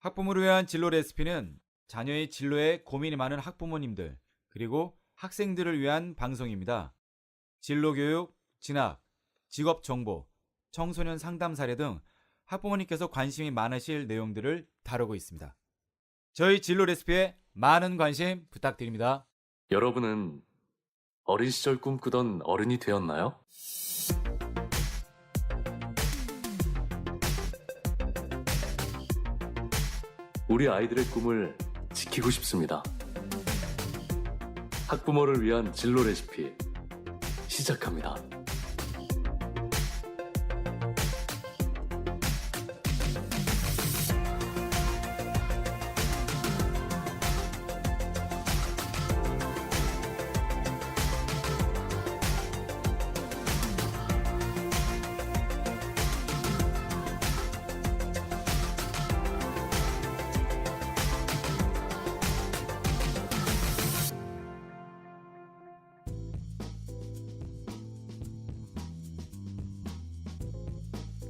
학부모를 위한 진로 레시피는 자녀의 진로에 고민이 많은 학부모님들 그리고 학생들을 위한 방송입니다. 진로 교육, 진학, 직업 정보, 청소년 상담 사례 등 학부모님께서 관심이 많으실 내용들을 다루고 있습니다. 저희 진로 레시피에 많은 관심 부탁드립니다. 여러분은 어린 시절 꿈꾸던 어른이 되었나요? 우리 아이들의 꿈을 지키고 싶습니다. 학부모를 위한 진로 레시피 시작합니다.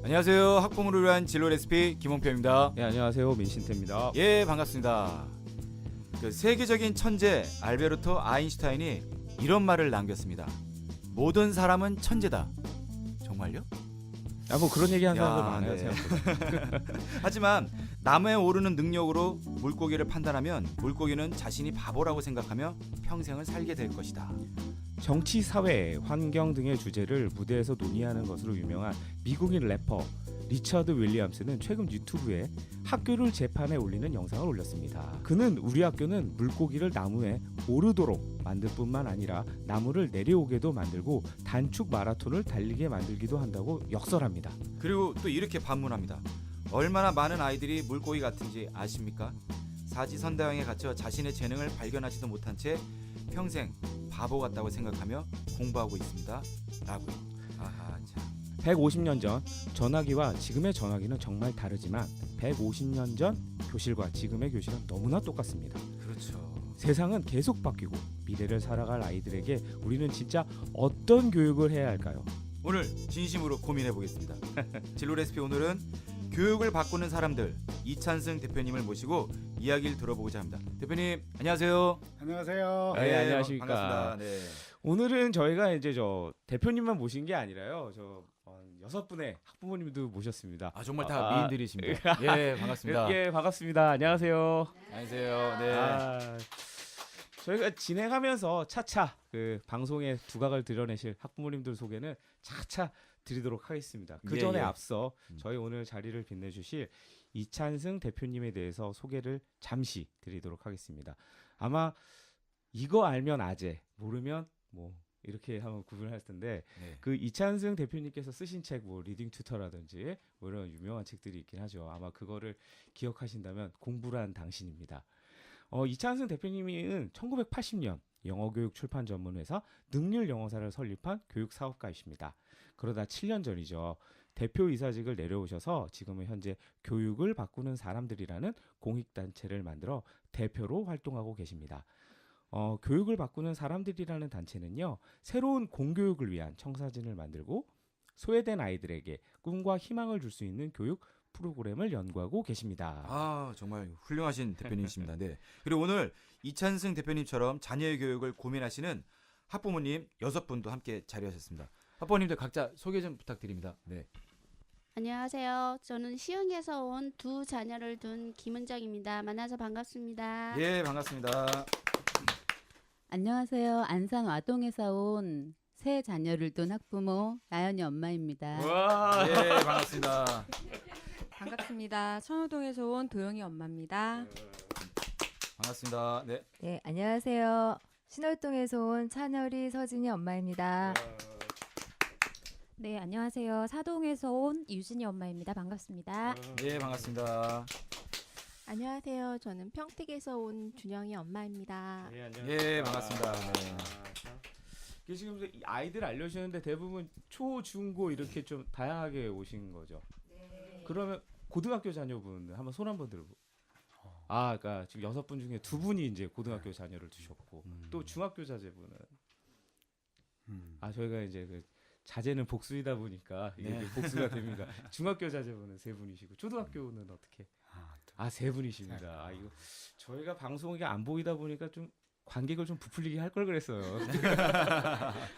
안녕하세요. 학부모를 위한 진로 레시피 김홍표입니다. 네, 안녕하세요. 민신태입니다. 예, 반갑습니다. 세계적인 천재 알베르토 아인슈타인이 이런 말을 남겼습니다. 모든 사람은 천재다. 정말요? 뭐 그런 얘기 하는 사람들 야, 많아요. 네. 생각보다. 하지만 나무에 오르는 능력으로 물고기를 판단하면 물고기는 자신이 바보라고 생각하며 평생을 살게 될 것이다. 정치, 사회, 환경 등의 주제를 무대에서 논의하는 것으로 유명한 미국인 래퍼 리처드 윌리엄스는 최근 유튜브에 학교를 재판에 올리는 영상을 올렸습니다. 그는 우리 학교는 물고기를 나무에 오르도록 만들 뿐만 아니라 나무를 내려오게도 만들고 단축 마라톤을 달리게 만들기도 한다고 역설합니다. 그리고 또 이렇게 반문합니다. 얼마나 많은 아이들이 물고기 같은지 아십니까? 사지선다형에 갇혀 자신의 재능을 발견하지도 못한 채 평생 바보 같다고 생각하며 공부하고 있습니다. 라고요. 아하, 참. 150년 전 전화기와 지금의 전화기는 정말 다르지만 150년 전 교실과 지금의 교실은 너무나 똑같습니다. 그렇죠. 세상은 계속 바뀌고 미래를 살아갈 아이들에게 우리는 진짜 어떤 교육을 해야 할까요? 오늘 진심으로 고민해 보겠습니다. 진로 레시피 오늘은 교육을 바꾸는 사람들 이찬승 대표님을 모시고 이야기를 들어보고자 합니다. 대표님 안녕하세요. 안녕하세요. 네, 안녕하십니까. 반갑습니다. 네. 오늘은 저희가 이제 저 대표님만 모신 게 아니라요. 저 6분의 학부모님도 모셨습니다. 아 정말 다 미인들이십니다. 예, 반갑습니다. 예, 반갑습니다. 안녕하세요. 안녕하세요. 네. 저희가 진행하면서 차차 그 방송의 두각을 드러내실 학부모님들 소개는 차차 드리도록 하겠습니다. 그 전에 예. 앞서 저희 오늘 자리를 빛내주실 이찬승 대표님에 대해서 소개를 잠시 드리도록 하겠습니다. 아마 이거 알면 아재, 모르면 뭐 이렇게 하면 구분할 텐데 네. 그 이찬승 대표님께서 쓰신 책 뭐 리딩 튜터라든지 뭐 이런 유명한 책들이 있긴 하죠. 아마 그거를 기억하신다면 공부를 한 당신입니다. 이찬승 대표님은 1980년 영어교육 출판 전문회사 능률영어사를 설립한 교육사업가이십니다. 그러다 7년 전이죠. 대표이사직을 내려오셔서 지금은 현재 교육을 바꾸는 사람들이라는 공익단체를 만들어 대표로 활동하고 계십니다. 교육을 바꾸는 사람들이라는 단체는요, 새로운 공교육을 위한 청사진을 만들고 소외된 아이들에게 꿈과 희망을 줄 수 있는 교육 프로그램을 연구하고 계십니다. 아 정말 훌륭하신 대표님이십니다. 네. 그리고 오늘 이찬승 대표님처럼 자녀의 교육을 고민하시는 학부모님 6분도 함께 자리하셨습니다. 학부모님들 각자 소개 좀 부탁드립니다. 네. 안녕하세요. 저는 시흥에서 온 두 자녀를 둔 김은정입니다. 만나서 반갑습니다. 예, 반갑습니다. 안녕하세요. 안산 와동에서 온 세 자녀를 둔 학부모 나연이 엄마입니다. 와, 예, 반갑습니다. 반갑습니다. 천호동에서 온 도영이 엄마입니다. 반갑습니다. 네. 네, 안녕하세요. 신월동에서 온 찬열이 서진이 엄마입니다. 네, 안녕하세요. 사동에서 온 유진이 엄마입니다. 반갑습니다. 예, 반갑습니다. 안녕하세요. 저는 평택에서 온 준영이 엄마입니다. 예, 반갑습니다. 네. 지금 이 아이들 알려주셨는데 대부분 초, 중, 고 이렇게 좀 다양하게 오신 거죠. 네. 그러면 고등학교 자녀분 한번 손 한번 들고. 그러니까 지금 6분 중에 2분이 이제 고등학교 자녀를 두셨고 또 중학교 자제분은 저희가 이제 그 자제는 복수이다 보니까 이게 네. 복수가 됩니다. 중학교 자제분은 3분이시고 초등학교는 어떻게? 아, 세 분이십니다. 아, 이거 저희가 방송이 안 보이다 보니까 좀 관객을 좀 부풀리게 할 걸 그랬어요.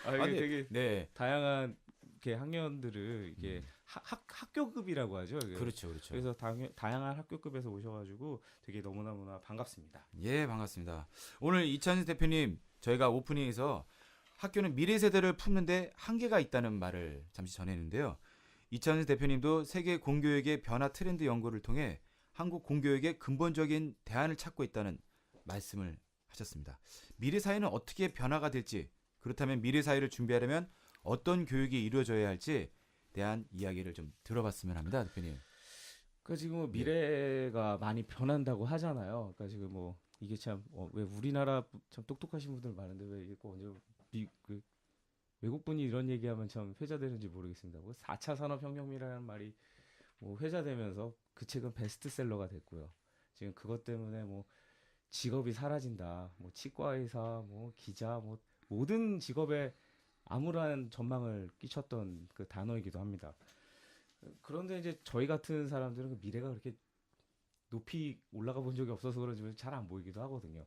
아, 이게 아니, 되게 네. 다양한 이렇게 학년들을 이게 학교급이라고 하죠. 이게. 그렇죠, 그렇죠. 그래서 다양한 학교급에서 오셔가지고 되게 너무나 반갑습니다. 예, 반갑습니다. 오늘 이찬수 대표님, 저희가 오프닝에서 학교는 미래 세대를 품는데 한계가 있다는 말을 잠시 전했는데요. 이찬수 대표님도 세계 공교육의 변화 트렌드 연구를 통해 한국 공교육의 근본적인 대안을 찾고 있다는 말씀을 하셨습니다. 미래 사회는 어떻게 변화가 될지, 그렇다면 미래 사회를 준비하려면 어떤 교육이 이루어져야 할지 대한 이야기를 좀 들어봤으면 합니다, 대표님. 그 지금 뭐 미래가 많이 변한다고 하잖아요. 그러니까 지금 뭐 이게 참 왜 우리나라 참 똑똑하신 분들 많은데 왜 이게 꼭 언제 그 외국 분이 이런 얘기하면 참 회자되는지 모르겠습니다. 뭐 4차 산업혁명이라는 말이 뭐 회자되면서 그 책은 베스트셀러가 됐고요. 지금 그것 때문에 뭐 직업이 사라진다. 뭐 치과의사, 뭐 기자, 뭐 모든 직업에 암울한 전망을 끼쳤던 그 단어이기도 합니다. 그런데 이제 저희 같은 사람들은 그 미래가 그렇게 높이 올라가 본 적이 없어서 그런지 잘 안 보이기도 하거든요.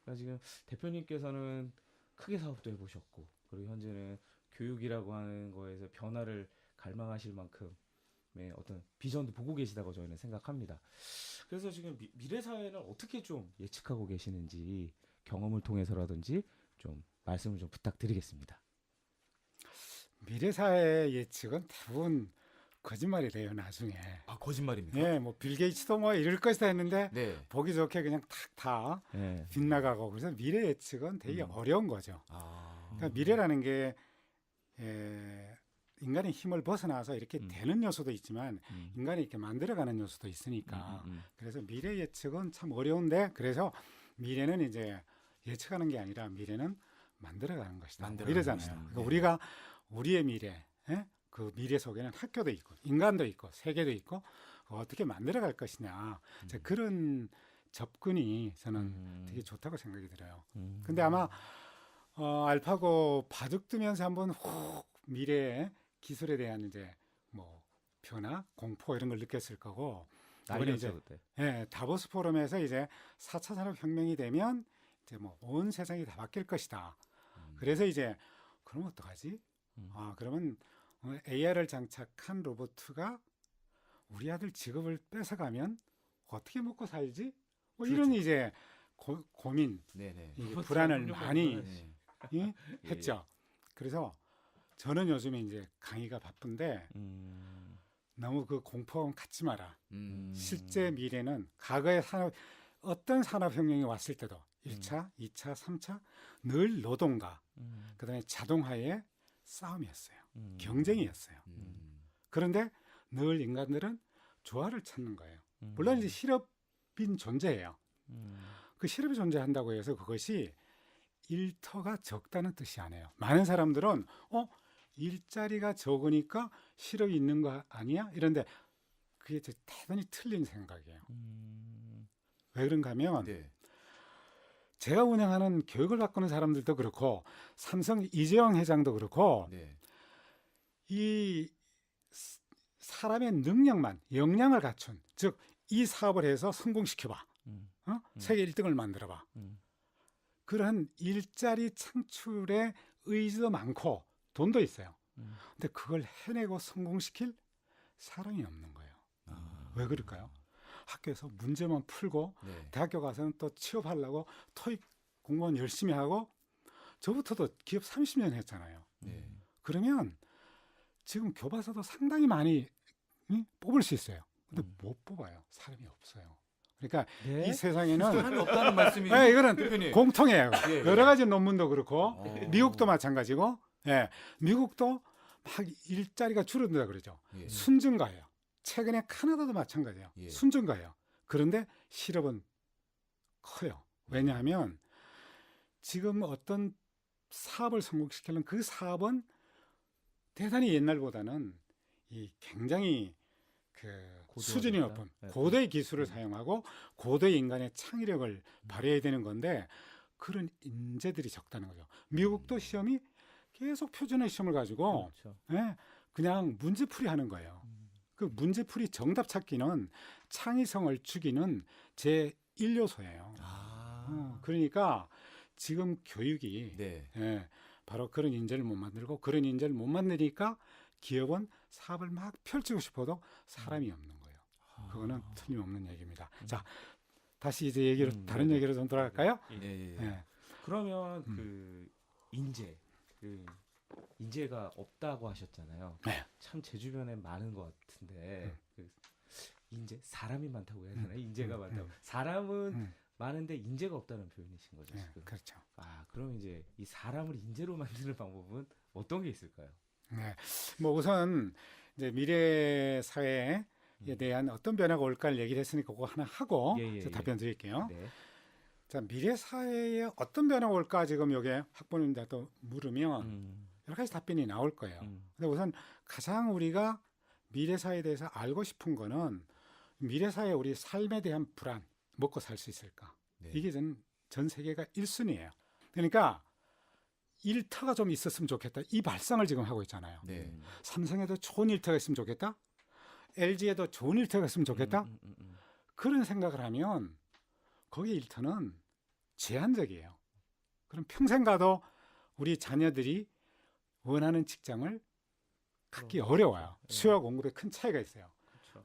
그러니까 지금 대표님께서는 크게 사업도 해보셨고, 그리고 현재는 교육이라고 하는 거에서 변화를 갈망하실 만큼의 어떤 비전도 보고 계시다고 저희는 생각합니다. 그래서 지금 미래 사회는 어떻게 좀 예측하고 계시는지 경험을 통해서라든지 좀 말씀을 좀 부탁드리겠습니다. 미래 사회 예측은 대부분 거짓말이 돼요, 나중에. 아, 거짓말입니까? 네, 뭐 빌 게이츠도 뭐 이럴 것이다 했는데 네. 보기 좋게 그냥 탁 다 네. 빗나가고, 그래서 미래 예측은 되게 어려운 거죠. 아. 그러니까 미래라는 게 인간의 힘을 벗어나서 이렇게 되는 요소도 있지만 인간이 이렇게 만들어가는 요소도 있으니까 그래서 미래 예측은 참 어려운데, 그래서 미래는 이제 예측하는 게 아니라 미래는 만들어가는 것이다. 만들어가는 이러잖아요. 것이다. 그러니까 네. 우리가 우리의 미래, 그 미래 속에는 학교도 있고 인간도 있고 세계도 있고 어떻게 만들어갈 것이냐. 그런 접근이 저는 되게 좋다고 생각이 들어요. 근데 아마 알파고 바둑 두면서 한번 훅 미래의 기술에 대한 이제 뭐 변화, 공포 이런 걸 느꼈을 거고, 이번에 이제 다보스 포럼에서 이제 4차 산업혁명이 되면 이제 뭐 온 세상이 다 바뀔 것이다. 그래서 이제 그럼 어떡하지? 그러면 AR을 장착한 로봇가 우리 아들 직업을 뺏어가면 어떻게 먹고 살지? 뭐 이런 이제 고민, 네네. 이게 불안을 많이 했죠. 그래서 저는 요즘에 이제 강의가 바쁜데 너무 그 공포감 갖지 마라. 실제 미래는 과거의 어떤 산업혁명이 왔을 때도 1차, 2차, 3차 늘 노동과 그다음에 자동화의 싸움이었어요. 경쟁이었어요. 그런데 늘 인간들은 조화를 찾는 거예요. 물론 이제 실업인 존재예요. 그 실업이 존재한다고 해서 그것이 일터가 적다는 뜻이 아니에요. 많은 사람들은 일자리가 적으니까 실업이 있는 거 아니야? 이런데 그게 대단히 틀린 생각이에요. 왜 그런가 하면 제가 운영하는 교육을 바꾸는 사람들도 그렇고 삼성 이재용 회장도 그렇고 이 사람의 능력만, 역량을 갖춘, 즉 이 사업을 해서 성공시켜봐. 세계 1등을 만들어봐. 그런 일자리 창출의 의지도 많고 돈도 있어요. 근데 그걸 해내고 성공시킬 사람이 없는 거예요. 왜 그럴까요? 학교에서 문제만 풀고 대학교 가서는 또 취업하려고 토익 공부만 열심히 하고, 저부터도 기업 30년 했잖아요. 그러면 지금 교과서도 상당히 많이 뽑을 수 있어요. 근데 못 뽑아요. 사람이 없어요. 그러니까 이 세상에는 사람이 없다는 말씀이 이거는 대표님. 공통이에요. 예. 여러 가지 논문도 그렇고 미국도 마찬가지고, 미국도 막 일자리가 줄어든다 그러죠. 순증가예요. 최근에 카나다도 마찬가지예요. 순증가예요. 그런데 실업은 커요. 왜냐하면 지금 어떤 사업을 성공시키려면 그 사업은 대단히 옛날보다는 이 굉장히 그 수준이 높은 고도의 기술을 사용하고 고도의 인간의 창의력을 발휘해야 되는 건데 그런 인재들이 적다는 거죠. 미국도 시험이 계속 표준의 시험을 가지고 그냥 문제풀이 하는 거예요. 그 문제풀이 정답 찾기는 창의성을 죽이는 제 1요소예요. 그러니까 지금 교육이 네. 예, 바로 그런 인재를 못 만들고 그런 인재를 못 만드니까 기업은 사업을 막 펼치고 싶어도 사람이 없는 거예요. 그거는 틀림없는 얘기입니다. 자, 다시 이제 얘기를 다른 얘기로 좀 돌아갈까요? 예. 그러면 그 인재가 없다고 하셨잖아요. 네. 참 제 주변에 많은 것 같은데 그 사람이 많다고 해야 되나? 인재가 많다고. 사람은 많은데 인재가 없다는 표현이신 거죠, 지금. 그렇죠. 그럼 이제 이 사람을 인재로 만드는 방법은 어떤 게 있을까요? 네, 뭐 우선 이제 미래 사회에 대한 어떤 변화가 올까를 얘기를 했으니까 그거 하나 하고 답변 드릴게요. 네. 자, 미래 사회에 어떤 변화가 올까 지금 여기에 학부모님들도 물으면 여러 가지 답변이 나올 거예요. 근데 우선 가장 우리가 미래 사회에 대해서 알고 싶은 거는 미래 사회 우리 삶에 대한 불안, 먹고 살 수 있을까? 네. 이게 전 세계가 1순위예요. 그러니까 일터가 좀 있었으면 좋겠다. 이 발상을 지금 하고 있잖아요. 네. 삼성에도 좋은 일터가 있으면 좋겠다. LG에도 좋은 일터가 있으면 좋겠다. 그런 생각을 하면 거기 일터는 제한적이에요. 그럼 평생 가도 우리 자녀들이 원하는 직장을 갖기 어려워요. 수요와 공급에 큰 차이가 있어요.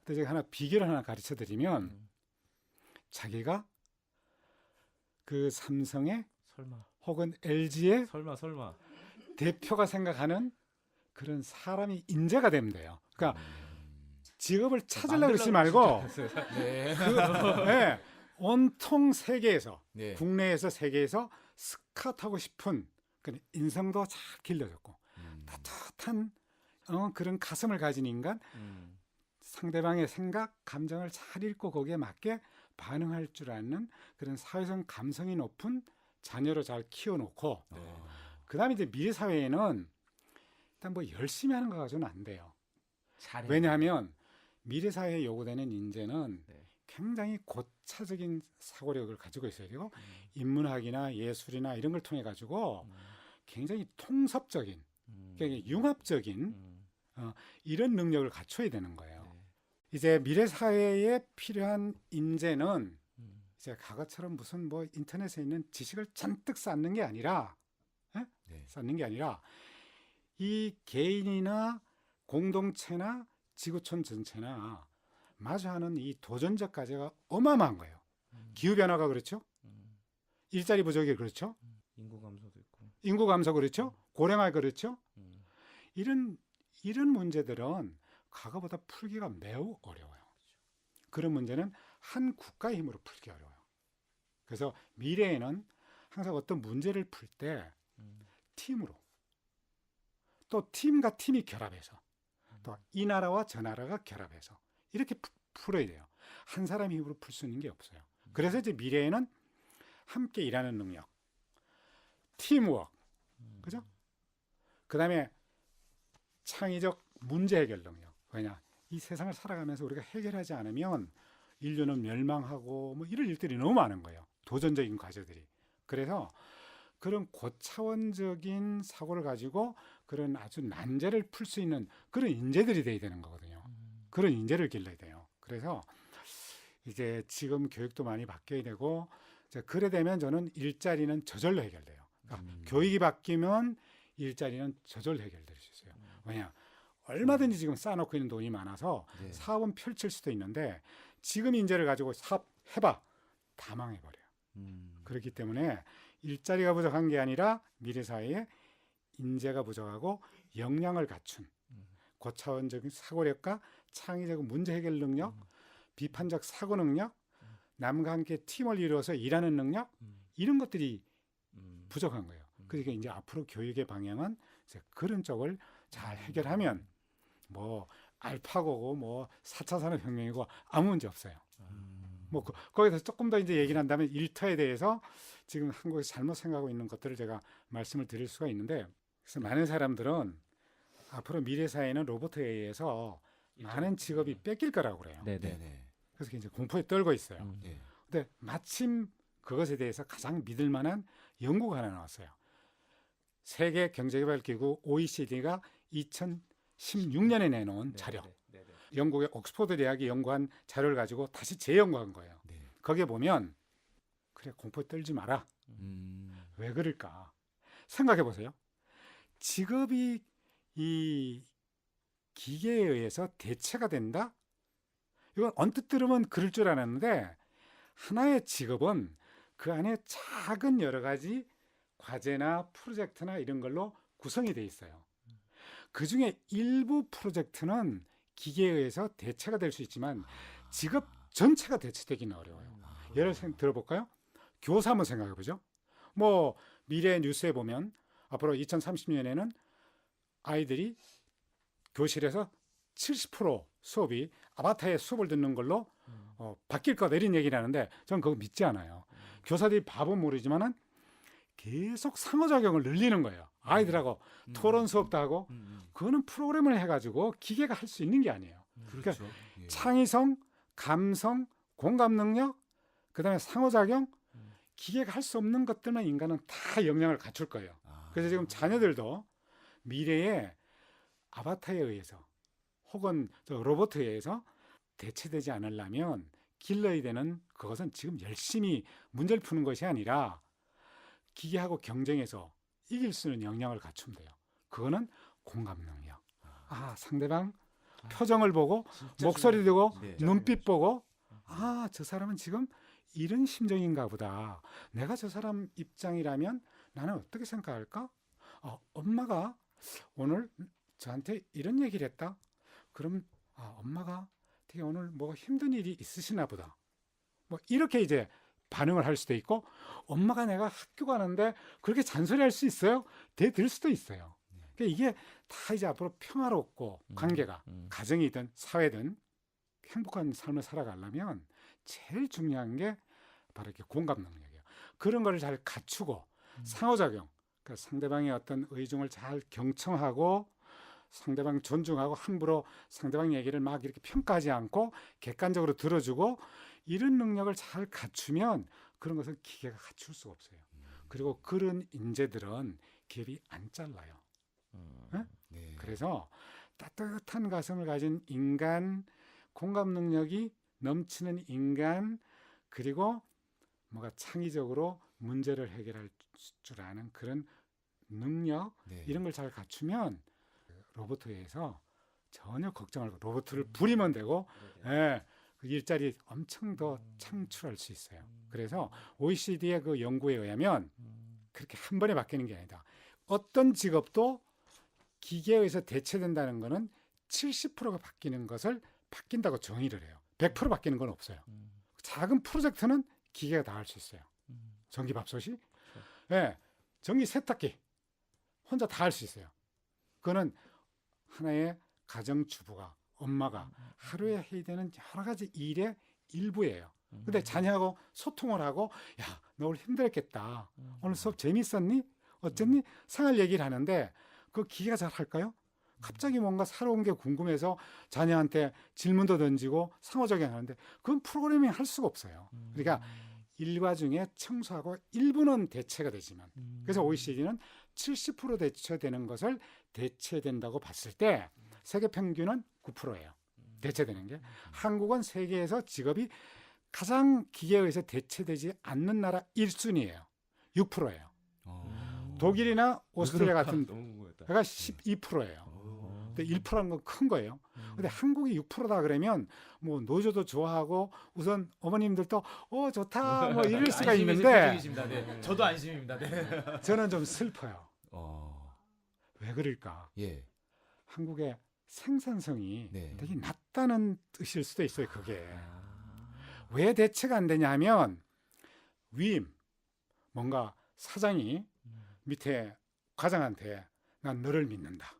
근데 제가 비결을 하나 가르쳐 드리면 자기가 그 삼성의 혹은 LG의 대표가 생각하는 그런 사람이 인재가 되면 돼요. 그러니까 직업을 찾으려고 그러지 말고 온통 세계에서 국내에서 세계에서 스카우트하고 싶은 그런 인성도 잘 길러졌고 따뜻한 그런 가슴을 가진 인간, 상대방의 생각, 감정을 잘 읽고 거기에 맞게 반응할 줄 아는 그런 사회성 감성이 높은 자녀로 잘 키워놓고 그다음에 이제 미래 사회에는 일단 뭐 열심히 하는 거 가지고는 안 돼요. 왜냐하면 미래 사회에 요구되는 인재는 굉장히 고차적인 사고력을 가지고 있어야 되고 인문학이나 예술이나 이런 걸 통해 가지고 굉장히 통섭적인, 굉장히 융합적인 이런 능력을 갖춰야 되는 거예요. 이제 미래 사회에 필요한 인재는 이제 과거처럼 무슨 뭐 인터넷에 있는 지식을 잔뜩 쌓는 게 아니라 쌓는 게 아니라 이 개인이나 공동체나 지구촌 전체나 마주하는 이 도전적 과제가 어마어마한 거예요. 기후 변화가 그렇죠. 일자리 부족이 그렇죠. 인구 감소도 있고. 인구 감소 그렇죠. 고령화 그렇죠. 이런 문제들은 과거보다 풀기가 매우 어려워요. 그런 문제는 한 국가의 힘으로 풀기 어려워요. 그래서 미래에는 항상 어떤 문제를 풀 때 팀으로 또 팀과 팀이 결합해서 또 이 나라와 저 나라가 결합해서 이렇게 풀어야 돼요. 한 사람의 힘으로 풀 수 있는 게 없어요. 그래서 이제 미래에는 함께 일하는 능력, 팀워크, 그죠? 그 다음에 창의적 문제 해결 능력. 왜냐? 이 세상을 살아가면서 우리가 해결하지 않으면 인류는 멸망하고 뭐 이런 일들이 너무 많은 거예요. 도전적인 과제들이. 그래서 그런 고차원적인 사고를 가지고 그런 아주 난제를 풀 수 있는 그런 인재들이 돼야 되는 거거든요. 그런 인재를 길러야 돼요. 그래서 이제 지금 교육도 많이 바뀌어야 되고 그래 되면 저는 일자리는 저절로 해결돼요. 그러니까 교육이 바뀌면 일자리는 저절로 해결될 수 있어요. 왜냐? 얼마든지 지금 쌓아놓고 있는 돈이 많아서 사업은 펼칠 수도 있는데 지금 인재를 가지고 사업 해봐 다 망해버려요. 그렇기 때문에 일자리가 부족한 게 아니라 미래 사회에 인재가 부족하고 역량을 갖춘 고차원적인 사고력과 창의적 문제 해결 능력, 비판적 사고 능력, 남과 함께 팀을 이루어서 일하는 능력 이런 것들이 부족한 거예요. 그러니까 이제 앞으로 교육의 방향은 이제 그런 쪽을 잘 해결하면 뭐 알파고고 뭐 4차 산업혁명이고 아무 문제 없어요. 뭐 거기서 조금 더 이제 얘기를 한다면 일터에 대해서 지금 한국에서 잘못 생각하고 있는 것들을 제가 말씀을 드릴 수가 있는데 그래서 많은 사람들은 앞으로 미래 사회는 로봇에 의해서 많은 직업이 뺏길 거라고 그래요. 그래서 이제 공포에 떨고 있어요. 근데 마침 그것에 대해서 가장 믿을 만한 연구가 하나 나왔어요. 세계 경제개발기구 OECD가 2016년에 내놓은 자료. 영국의 옥스퍼드 대학이 연구한 자료를 가지고 다시 재연구한 거예요. 네. 거기에 보면 그래 공포 떨지 마라. 왜 그럴까? 생각해 보세요. 직업이 이 기계에 의해서 대체가 된다? 이건 언뜻 들으면 그럴 줄 알았는데 하나의 직업은 그 안에 작은 여러 가지 과제나 프로젝트나 이런 걸로 구성이 돼 있어요. 그 중에 일부 프로젝트는 기계에 의해서 대체가 될 수 있지만 직업 전체가 대체되기는 어려워요. 예를 들어볼까요? 교사 한번 생각해 보죠. 뭐 미래 뉴스에 보면 앞으로 2030년에는 아이들이 교실에서 70% 수업이 아바타의 수업을 듣는 걸로 바뀔 거다 이런 얘기를 하는데 저는 그거 믿지 않아요. 교사들이 밥은 모르지만은 계속 상호작용을 늘리는 거예요. 아이들하고 토론 수업도 하고 그거는 프로그램을 해가지고 기계가 할 수 있는 게 아니에요. 그렇죠. 그러니까 예. 창의성, 감성, 공감 능력, 그다음에 상호작용, 기계가 할 수 없는 것들만 인간은 다 역량을 갖출 거예요. 그래서 지금 자녀들도 미래에 아바타에 의해서 혹은 로봇에 의해서 대체되지 않으려면 길러야 되는 그것은 지금 열심히 문제를 푸는 것이 아니라 기계하고 경쟁해서 이길 수 있는 역량을 갖추면 돼요. 그거는 공감 능력. 상대방 표정을 보고 목소리 듣고 네. 눈빛 보고 저 사람은 지금 이런 심정인가 보다. 내가 저 사람 입장이라면 나는 어떻게 생각할까? 엄마가 오늘 저한테 이런 얘기를 했다. 그럼 엄마가 되게 오늘 뭐 힘든 일이 있으시나 보다. 뭐 이렇게 이제 반응을 할 수도 있고 엄마가 내가 학교 가는데 그렇게 잔소리할 수 있어요? 대들 수도 있어요. 그러니까 이게 다 이제 앞으로 평화롭고 관계가 가정이든 사회든 행복한 삶을 살아가려면 제일 중요한 게 바로 이렇게 공감 능력이에요. 그런 걸 잘 갖추고 상호작용, 그러니까 상대방의 어떤 의중을 잘 경청하고 상대방 존중하고 함부로 상대방 얘기를 막 이렇게 평가하지 않고 객관적으로 들어주고 이런 능력을 잘 갖추면 그런 것을 기계가 갖출 수가 없어요. 그리고 그런 인재들은 기업이 안 잘라요. 네. 그래서 따뜻한 가슴을 가진 인간, 공감 능력이 넘치는 인간, 그리고 뭔가 창의적으로 문제를 해결할 줄 아는 그런 능력, 네. 이런 걸 잘 갖추면 로봇에서 전혀 걱정할 거, 로봇을 부리면 되고 그 일자리 엄청 더 창출할 수 있어요. 그래서 OECD의 그 연구에 의하면 그렇게 한 번에 바뀌는 게 아니다. 어떤 직업도 기계에 의해서 대체된다는 거는 70%가 바뀌는 것을 바뀐다고 정의를 해요. 100% 바뀌는 건 없어요. 작은 프로젝트는 기계가 다 할 수 있어요. 전기밥솥이, 전기 세탁기 혼자 다 할 수 있어요. 그거는 하나의 가정주부가, 엄마가 하루에 해야 되는 여러 가지 일의 일부예요. 근데 자녀하고 소통을 하고, 야, 너 오늘 힘들었겠다. 오늘 수업 재밌었니? 어쨌니? 생활 얘기를 하는데 그 기계가 잘 할까요? 갑자기 뭔가 새로운 게 궁금해서 자녀한테 질문도 던지고 상호작용하는데 그건 프로그래밍 할 수가 없어요. 그러니까 일과 중에 청소하고 일부는 대체가 되지만, 그래서 OECD는 70% 대체되는 것을 대체된다고 봤을 때 세계 평균은 9%예요. 대체되는 게. 한국은 세계에서 직업이 가장 기계에 의해서 대체되지 않는 나라 1순위예요. 6%예요. 독일이나 오스트리아 같은 데가 12%예요. 근데 1%라는 건 큰 거예요. 근데 한국이 6%다 그러면 뭐 노조도 좋아하고 우선 어머님들도 좋다 뭐 이럴 수가 있는데 네. 저도 안심입니다. 네. 저는 좀 슬퍼요. 왜 그럴까? 예. 한국의 생산성이 네. 되게 낮다는 뜻일 수도 있어요. 그게 왜 대체가 안 되냐면 위임, 뭔가 사장이 밑에 과장한테 난 너를 믿는다.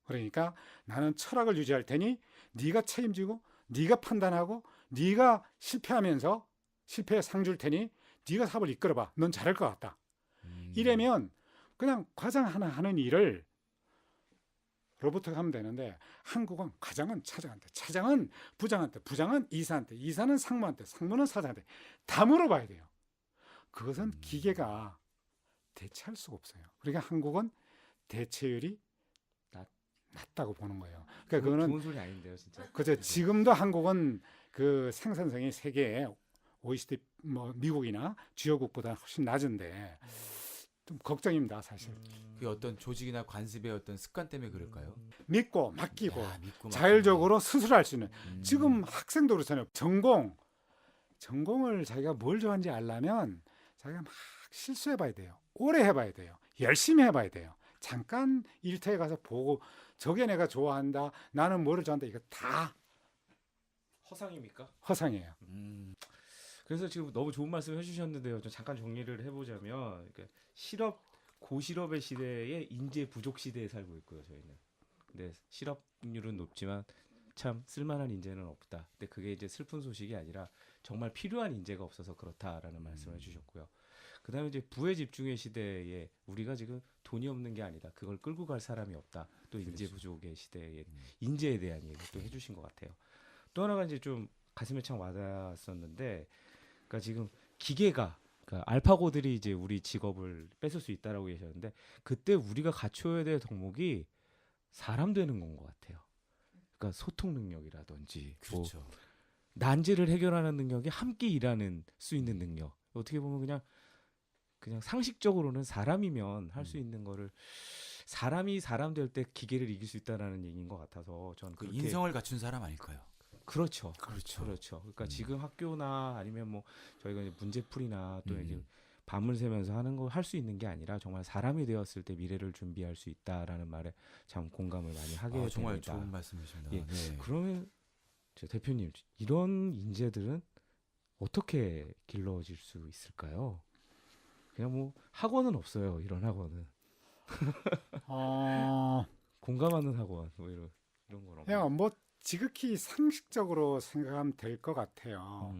그러니까 나는 철학을 유지할 테니 네가 책임지고 네가 판단하고 네가 실패하면서 실패에 상 줄 테니 네가 사업을 이끌어봐. 넌 잘할 것 같다. 이러면 그냥 과장 하나 하는 일을 로봇가 하면 되는데 한국은 과장은 차장한테, 차장은 부장한테, 부장은 이사한테, 이사는 상무한테, 상무는 사장한테 다 물어봐야 돼요. 그것은 기계가 대체할 수가 없어요. 그러니까 한국은 대체율이 낮다고 보는 거예요. 그러니까 좋은 그거는 소리 아닌데요, 진짜. 그죠. 지금도 한국은 그 생산성이 세계에 OECD 뭐 미국이나 주요국보다 훨씬 낮은데 좀 걱정입니다, 사실. 그 어떤 조직이나 관습의 어떤 습관 때문에 그럴까요? 믿고 맡기고 야, 믿고 자율적으로 스스로 할 수 있는. 맡기네. 지금 학생도 그렇잖아요. 전공을 자기가 뭘 좋아하는지 알려면 자기가 막 실수해봐야 돼요. 오래 해봐야 돼요. 열심히 해봐야 돼요. 잠깐 일터에 가서 보고 저게 내가 좋아한다. 나는 뭐를 좋아한다. 이거 다 허상입니까? 허상이에요. 그래서 지금 너무 좋은 말씀 해주셨는데요. 좀 잠깐 정리를 해보자면 그러니까 고실업의 시대에 인재 부족 시대에 살고 있고요. 저희는. 근데 실업률은 높지만 참 쓸만한 인재는 없다. 근데 그게 이제 슬픈 소식이 아니라 정말 필요한 인재가 없어서 그렇다라는 말씀을 해주셨고요. 그다음에 이제 부의 집중의 시대에 우리가 지금 돈이 없는 게 아니다. 그걸 끌고 갈 사람이 없다. 또 인재 부족의 시대에 인재에 대한 얘기 또 해주신 것 같아요. 또 하나가 이제 좀 가슴에 참 와닿았었는데, 그러니까 지금 기계가 그러니까 알파고들이 이제 우리 직업을 뺏을 수 있다라고 계셨는데 그때 우리가 갖춰야 될 덕목이 사람 되는 건 것 같아요. 그러니까 소통 능력이라든지 그렇죠. 뭐 난제를 해결하는 능력이 함께 일하는 수 있는 능력. 어떻게 보면 그냥 상식적으로는 사람이면 할 수 있는 거를 사람이 사람 될 때 기계를 이길 수 있다라는 얘기인 것 같아서 저는 그 그렇게 인성을 갖춘 사람 아닐까요? 그렇죠. 그렇죠. 그러니까 지금 학교나 아니면 뭐 저희가 이제 문제풀이나 또 이제 음. 밤을 새면서 하는 거 할 수 있는 게 아니라 정말 사람이 되었을 때 미래를 준비할 수 있다라는 말에 참 공감을 많이 하게 정말 됩니다. 좋은 말씀이십니다. 예. 네. 그러면 저 대표님 이런 인재들은 어떻게 길러질 수 있을까요? 그냥 뭐 학원은 없어요. 이런 학원은 공감하는 학원 뭐 이런 건 없나요? 그냥 뭐 지극히 상식적으로 생각하면 될 것 같아요.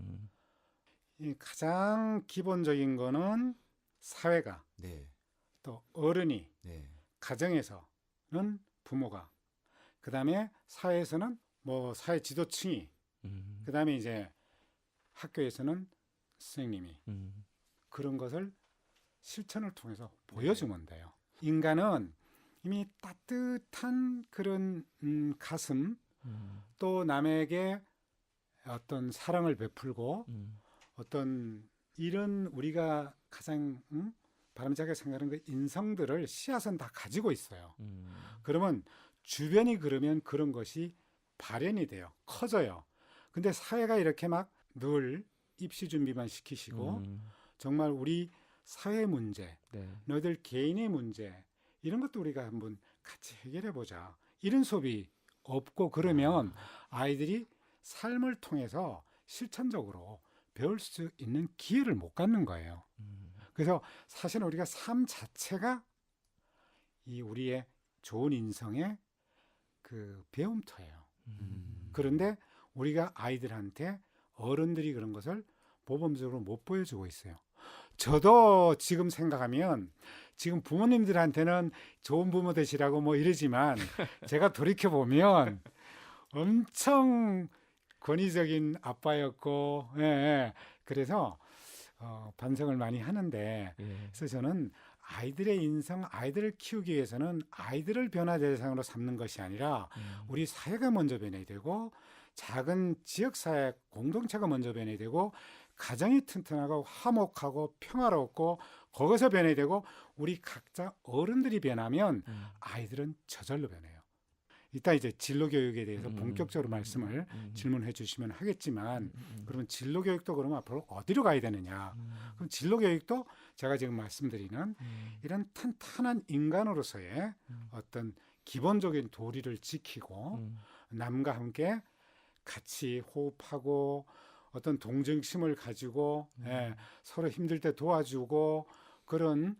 이 가장 기본적인 거는 사회가 네. 또 어른이 네. 가정에서는 부모가 그다음에 사회에서는 뭐 사회 지도층이 그다음에 이제 학교에서는 선생님이 그런 것을 실천을 통해서 보여주면 돼요. 인간은 이미 따뜻한 그런 가슴 또 남에게 어떤 사랑을 베풀고 어떤 이런 우리가 가장 바람직하게 생각하는 그 인성들을 씨앗은 다 가지고 있어요. 그러면 주변이 그러면 그런 것이 발현이 돼요. 커져요. 근데 사회가 이렇게 막 늘 입시 준비만 시키시고 정말 우리 사회 문제, 너희들 개인의 문제 이런 것도 우리가 한번 같이 해결해 보자. 이런 수업이 없고 그러면 아이들이 삶을 통해서 실천적으로 배울 수 있는 기회를 못 갖는 거예요. 그래서 사실은 우리가 삶 자체가 이 우리의 좋은 인성의 그 배움터예요. 그런데 우리가 아이들한테 어른들이 그런 것을 모범적으로 못 보여주고 있어요. 저도 지금 생각하면 지금 부모님들한테는 좋은 부모 되시라고 뭐 이러지만 제가 돌이켜보면 엄청 권위적인 아빠였고 그래서 반성을 많이 하는데 그래서 저는 아이들의 인성, 아이들을 키우기 위해서는 아이들을 변화 대상으로 삼는 것이 아니라 우리 사회가 먼저 변해야 되고 작은 지역사회 공동체가 먼저 변해야 되고 가정이 튼튼하고 화목하고 평화롭고 거기서 변해야 되고 우리 각자 어른들이 변하면 아이들은 저절로 변해요. 이따 이제 진로교육에 대해서 본격적으로 말씀을 질문해 주시면 하겠지만 그러면 진로교육도 그러면 앞으로 어디로 가야 되느냐. 그럼 진로교육도 제가 지금 말씀드리는 이런 탄탄한 인간으로서의 어떤 기본적인 도리를 지키고 남과 함께 같이 호흡하고 어떤 동정심을 가지고 서로 힘들 때 도와주고 그런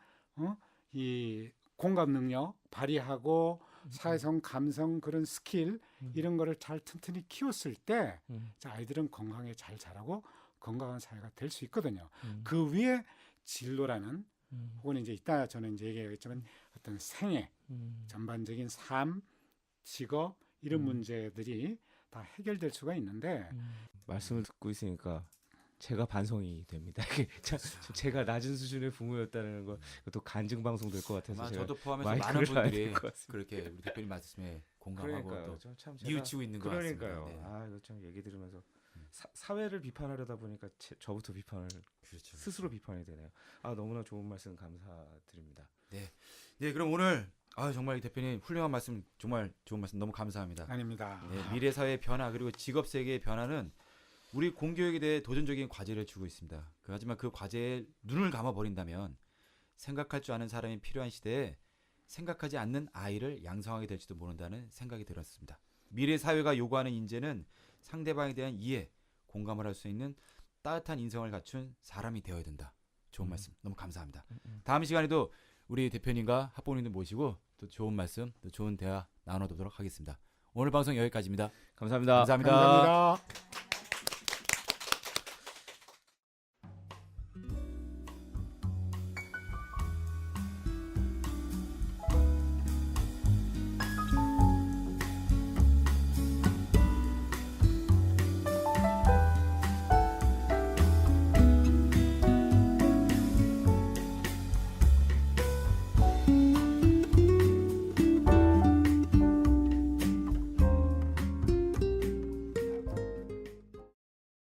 이 공감 능력 발휘하고 사회성, 감성 그런 스킬 이런 거를 잘 튼튼히 키웠을 때 아이들은 건강하게 잘 자라고 건강한 사회가 될 수 있거든요. 그 위에 진로라는 혹은 이제 이따 저는 이제 얘기하겠지만 어떤 생애 전반적인 삶, 직업 이런 문제들이 다 해결될 수가 있는데 말씀을 듣고 있으니까 제가 반성이 됩니다. 제가 낮은 수준의 부모였다는 거 또 간증 방송 될 것 같아서 제가 저도 포함해서 마이크를 많은 놔야 분들이 될것 같습니다. 그렇게 우리 대표님 말씀에 공감하고 그러니까요. 또 참 제가 뉘우치고 있는 것 같습니다. 그러니까요. 네. 아, 이거 참 얘기 들으면서 사회를 비판하려다 보니까 저부터 비판을 그렇죠. 스스로 비판이 되네요. 아, 너무나 좋은 말씀 감사드립니다. 네, 그럼 오늘 정말 이 대표님 훌륭한 말씀, 정말 좋은 말씀 너무 감사합니다. 아닙니다. 네, 미래 사회의 변화 그리고 직업 세계의 변화는 우리 공교육에 대해 도전적인 과제를 주고 있습니다. 하지만 그 과제에 눈을 감아 버린다면 생각할 줄 아는 사람이 필요한 시대에 생각하지 않는 아이를 양성하게 될지도 모른다는 생각이 들었습니다. 미래 사회가 요구하는 인재는 상대방에 대한 이해, 공감을 할 수 있는 따뜻한 인성을 갖춘 사람이 되어야 된다. 좋은 말씀 너무 감사합니다. 다음 시간에도 우리 대표님과 학부모님들 모시고 또 좋은 말씀, 또 좋은 대화 나눠보도록 하겠습니다. 오늘 방송 여기까지입니다. 감사합니다. 감사합니다. 감사합니다.